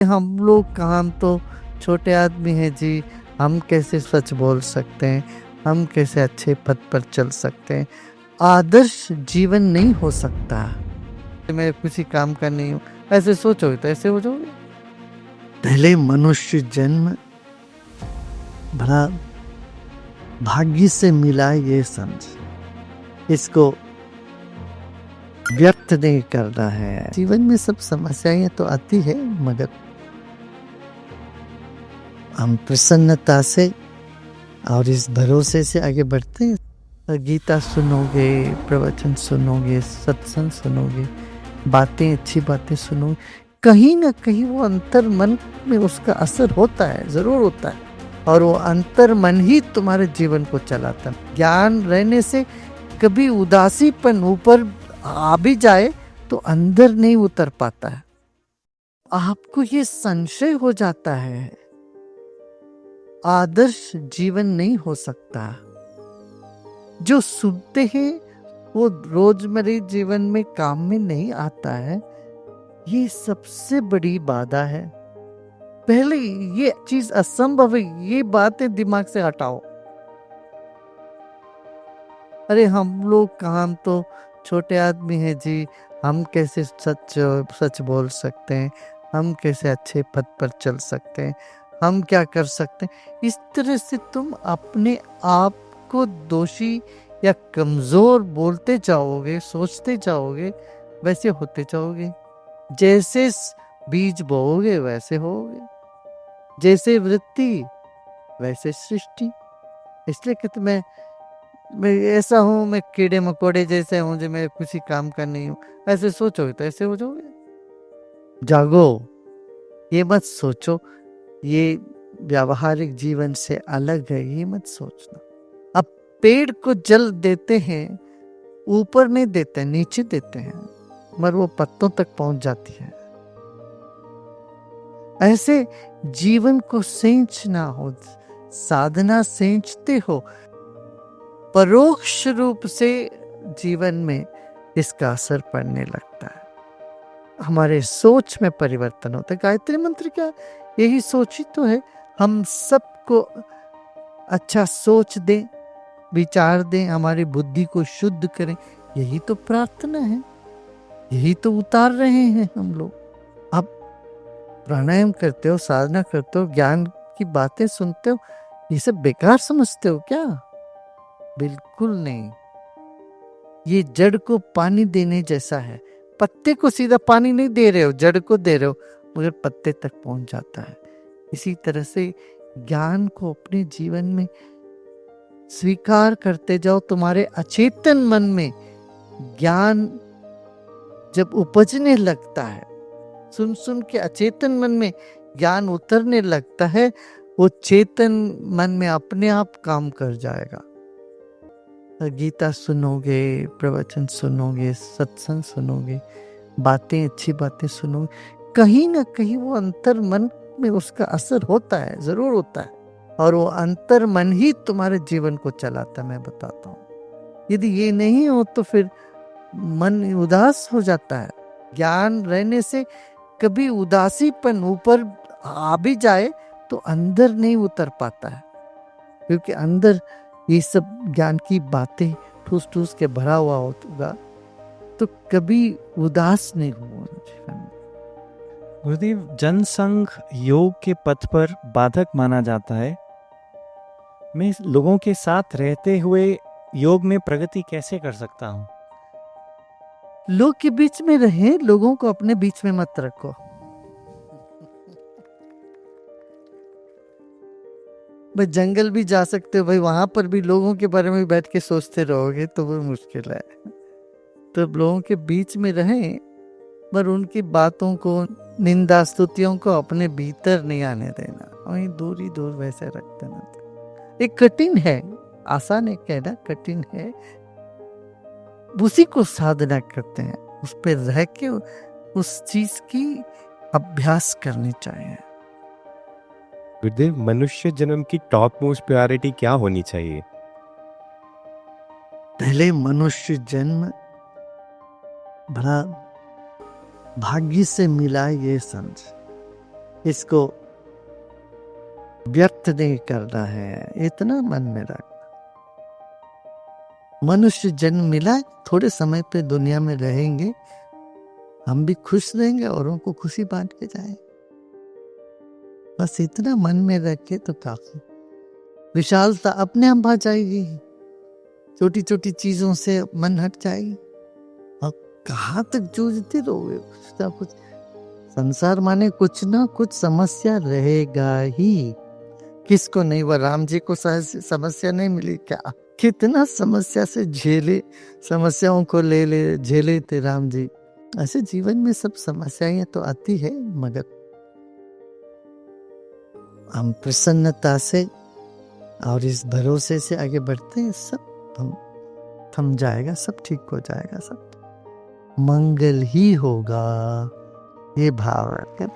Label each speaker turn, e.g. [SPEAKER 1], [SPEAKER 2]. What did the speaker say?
[SPEAKER 1] हम लोग काम तो छोटे आदमी हैं जी, हम कैसे सच बोल सकते हैं, हम कैसे अच्छे पद पर चल सकते हैं। आदर्श जीवन नहीं हो सकता। मैं किसी काम का नहीं हूँ, ऐसे सोचोगे तो ऐसे हो जाओगे। पहले मनुष्य जन्म बड़ा भाग्य से मिला, ये समझ, इसको व्यक्त नहीं करना है। जीवन में सब समस्याएं तो आती है, मगर हम प्रसन्नता से और इस भरोसे से आगे बढ़ते हैं। गीता सुनोगे, प्रवचन सुनोगे, सत्संग सुनोगे, बातें, अच्छी बातें सुनोगे, कहीं ना कहीं वो अंतर मन में उसका असर होता है, जरूर होता है। और वो अंतर मन ही तुम्हारे जीवन को चलाता है। ज्ञान रहने से कभी उदासीपन ऊपर आ भी जाए तो अंदर नहीं उतर पाता है। आपको ये संशय हो जाता है, आदर्श जीवन नहीं हो सकता। जो सुनते हैं वो रोजमर्रा जीवन में काम में नहीं आता है, ये सबसे बड़ी बाधा है। पहले ये चीज असंभव है, ये बातें दिमाग से हटाओ। अरे हम लोग काम तो छोटे आदमी हैं जी, हम कैसे सच बोल सकते हैं, हम कैसे अच्छे पद पर चल सकते हैं, हम क्या कर सकते हैं। इस तरह से तुम अपने आप को दोषी या कमजोर बोलते जाओगे, सोचते जाओगे, वैसे होते जाओगे। जैसे बीज बोओगे वैसे होगे, जैसे वृत्ति वैसे सृष्टि। इसलिए कहते मैं ऐसा हूँ, मैं कीड़े मकोड़े जैसे हूँ जो मैं किसी काम का नहीं हूँ, ऐसे सोचोगे तो ऐसे हो जाओगे। जागो, ये मत सोचो ये व्यावहारिक जीवन से अलग है, ये मत सोचना। अब पेड़ को जल देते हैं, ऊपर नहीं देते, नीचे देते हैं, मगर वो पत्तों तक पहुंच जाती है। ऐसे जीवन को सींचना हो, साधना सींचते हो, परोक्ष रूप से जीवन में इसका असर पड़ने लगता है। हमारे सोच में परिवर्तन होता है। गायत्री मंत्र क्या, यही सोच ही तो है। हम सबको अच्छा सोच दें, विचार दें, हमारी बुद्धि को शुद्ध करें, यही तो प्रार्थना है, यही तो उतार रहे हैं हम लोग। आप प्राणायाम करते हो, साधना करते हो, ज्ञान की बातें सुनते हो, ये सब बेकार समझते हो क्या? बिल्कुल नहीं। ये जड़ को पानी देने जैसा है। पत्ते को सीधा पानी नहीं दे रहे हो, जड़ को दे रहे हो, मगर पत्ते तक पहुंच जाता है। इसी तरह से ज्ञान को अपने जीवन में स्वीकार करते जाओ। तुम्हारे अचेतन मन में ज्ञान जब उपजने लगता है, सुन सुन के अचेतन मन में ज्ञान उतरने लगता है, वो चेतन मन में अपने आप काम कर जाएगा। गीता सुनोगे, प्रवचन सुनोगे, सत्संग सुनोगे, बातें, अच्छी बातें सुनोगे, कहीं ना कहीं वो अंतर मन में उसका असर होता है, जरूर होता है। और वो अंतर मन ही तुम्हारे जीवन को चलाता है, मैं बताता हूँ। यदि ये नहीं हो तो फिर मन उदास हो जाता है। ज्ञान रहने से कभी उदासीपन ऊपर आ भी जाए तो अंदर नहीं उतर पाता है, क्योंकि अंदर ये सब ज्ञान की बातें ठूस ठूस के भरा हुआ होगा, तो कभी उदास नहीं हुआ जीवन में।
[SPEAKER 2] गुरुदेव, जनसंघ योग के पथ पर बाधक माना जाता है। मैं लोगों के साथ रहते हुए योग में प्रगति कैसे कर सकता हूँ?
[SPEAKER 1] लोग के बीच में रहे, लोगों को अपने बीच में मत रखो। भाई जंगल भी जा सकते हो, भाई वहां पर भी लोगों के बारे में बैठ के सोचते रहोगे तो वो मुश्किल है। तो लोगों के बीच में रहें, पर उनकी बातों को, निंदा स्तुतियों को अपने भीतर नहीं आने देना, वहीं दूर ही दूर वैसे रख देना। एक कठिन है, आसान है कहना, कठिन है। उसी को साधना करते हैं, उस पर रह के उस चीज की अभ्यास करनी चाहिए।
[SPEAKER 3] गुरुदेव, मनुष्य जन्म की टॉप मोस्ट प्रायोरिटी क्या होनी चाहिए?
[SPEAKER 1] पहले मनुष्य जन्म बड़ा भाग्य से मिला, ये समझ, इसको व्यक्त नहीं करना है, इतना मन में रखना। मनुष्य जन्म मिला, थोड़े समय पे दुनिया में रहेंगे, हम भी खुश रहेंगे, औरों को खुशी बांट के जाएंगे। बस इतना मन में रखे तो काफी। विशालता अपने आप आ जाएगी, छोटी छोटी चीजों से मन हट जाएगी। और कहाँ तक जूझते रहोगे, कुछ ना कुछ संसार माने कुछ ना कुछ समस्या रहेगा ही। किसको नहीं, वह राम जी को समस्या नहीं मिली क्या? कितना समस्या से झेले, समस्याओं को ले झेले थे राम जी। ऐसे जीवन में सब समस्याएं तो आती है, मगर हम प्रसन्नता से और इस भरोसे से आगे बढ़ते हैं, सब थम जाएगा, सब ठीक हो जाएगा, सब मंगल ही होगा। ये भाव रखें।